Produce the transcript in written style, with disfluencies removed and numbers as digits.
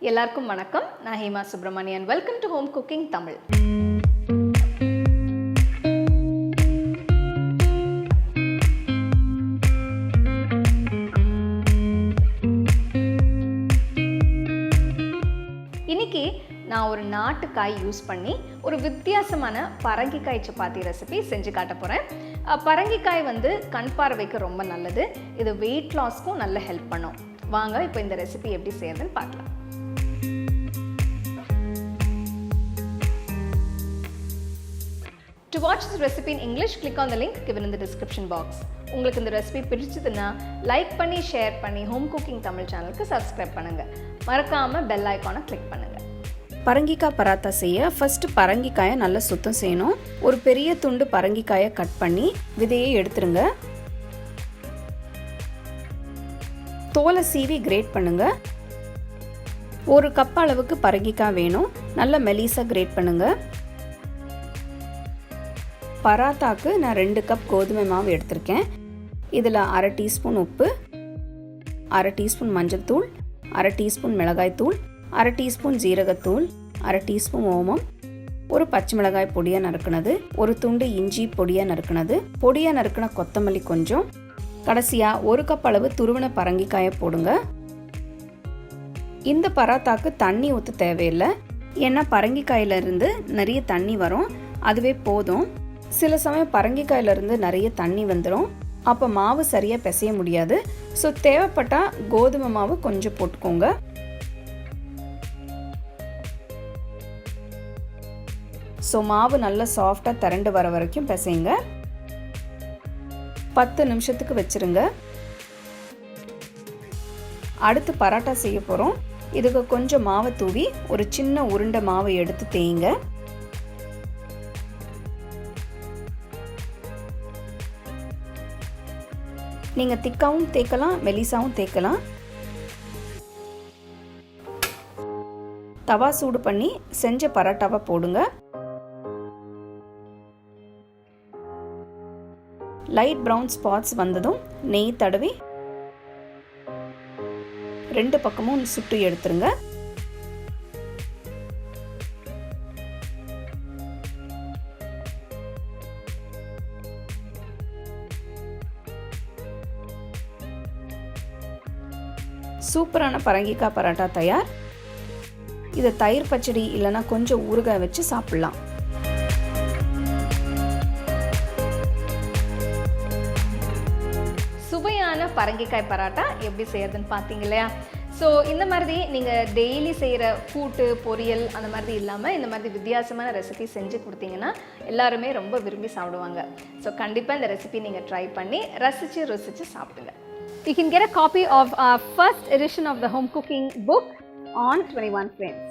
எல்லாருக்கும் வணக்கம். நான் Hema Subramanian. Welcome to home cooking Tamil. இன்னைக்கு நான் ஒரு நாட்டுக்காய் யூஸ் பண்ணி ஒரு வித்தியாசமான பரங்கிக்காய் சப்பாத்தி ரெசிபி செஞ்சு காட்ட போகிறேன். பரங்கிக்காய் கண் பார்வைக்கு ரொம்ப நல்லது. இது வெயிட் லாஸ்க்கும் நல்ல ஹெல்ப் பண்ணும். வாங்க இப்போ இந்த ரெசிபி எப்படி செய்யறதுன்னு பார்க்கலாம். To watch this recipe in English, click on the link given in the description box. உங்களுக்கு இந்த ரெசிபி பிடிச்சதுன்னா லைக் பண்ணி ஷேர் பண்ணி ஹோம் குக்கிங் தமிழ் சேனலுக்கு சப்ஸ்கிரைப் பண்ணுங்க. மறக்காம பெல் ஐகானை கிளிக் பண்ணுங்க. பரங்கிக்காய் பராத்தா செய்ய ஃபர்ஸ்ட் பரங்கிக்காயை நல்லா சுத்தம் செய்யணும். ஒரு பெரிய துண்டு பரங்கிக்காயை கட் பண்ணி விதையை எடுத்துருங்க. தோலை சீவி கிரேட் பண்ணுங்க. ஒரு கப் அளவுக்கு பரங்கிக்காய் வேணும். நல்லா மெலிசா கிரேட் பண்ணுங்க. பராத்தாக்கு நான் 2 கப் கோதுமை மாவு எடுத்திருக்கேன். இதில் 1/2 டீஸ்பூன் உப்பு, 1/2 டீஸ்பூன் மஞ்சள் தூள், 1/2 டீஸ்பூன் மிளகாய் தூள், 1/2 டீஸ்பூன் ஜீரகத்தூள், 1/2 டீஸ்பூன் ஓமம், ஒரு பச்சை மிளகாய் பொடியாக நறுக்குனது, ஒரு துண்டு இஞ்சி பொடியாக நறுக்குனது, பொடியாக நறுக்கின கொத்தமல்லி கொஞ்சம், கடைசியாக 1 கப் அளவு துருவின பரங்கிக்காயை போடுங்க. இந்த பராத்தாக்கு தண்ணி ஊற்ற தேவையில்லை. ஏன்னா பரங்கிக்காயிலிருந்து நிறைய தண்ணி வரும், அதுவே போதும். சில சமயம் பரங்கிக்காயிலிருந்து நிறைய தண்ணி வந்துடும், அப்போ மாவு சரியாக பிசைய முடியாது. ஸோ தேவைப்பட்டால் கோதுமை மாவு கொஞ்சம் போட்டுக்கோங்க. ஸோ மாவு நல்லா சாஃப்டாக திரண்டு வர வரைக்கும் பிசைங்க. 10 நிமிஷத்துக்கு வச்சுருங்க. அடுத்து பராட்டா செய்ய போகிறோம். இதுக்கு கொஞ்சம் மாவை தூவி ஒரு சின்ன உருண்டை மாவை எடுத்து தேய்ங்க. நீங்கள் திக்காவும் தேய்க்கலாம், மெலிசாவும் தேய்க்கலாம். தவா சூடு பண்ணி செஞ்ச பரோட்டாவை போடுங்க. லைட் ப்ரௌன் ஸ்பாட்ஸ் வந்ததும் நெய் தடவி 2 பக்கமும் சுட்டு எடுத்துருங்க. சூப்பரான பரங்கிக்காய் பரோட்டா தயார். இதை தயிர் பச்சடி இல்லைன்னா கொஞ்சம் ஊறுகாய் வச்சு சாப்பிடலாம். சுவையான பரங்கிக்காய் பரோட்டா எப்படி செய்யறதுன்னு பார்த்தீங்க இல்லையா? ஸோ இந்த மாதிரி நீங்கள் டெய்லி செய்கிற கூட்டு பொரியல் அந்த மாதிரி இல்லாமல் இந்த மாதிரி வித்தியாசமான ரெசிபி செஞ்சு கொடுத்தீங்கன்னா எல்லாருமே ரொம்ப விரும்பி சாப்பிடுவாங்க. ஸோ கண்டிப்பாக இந்த ரெசிபி நீங்கள் ட்ரை பண்ணி ருசிச்சு சாப்பிடுங்க. You can get a copy of our first edition of the home cooking book on 21 frames.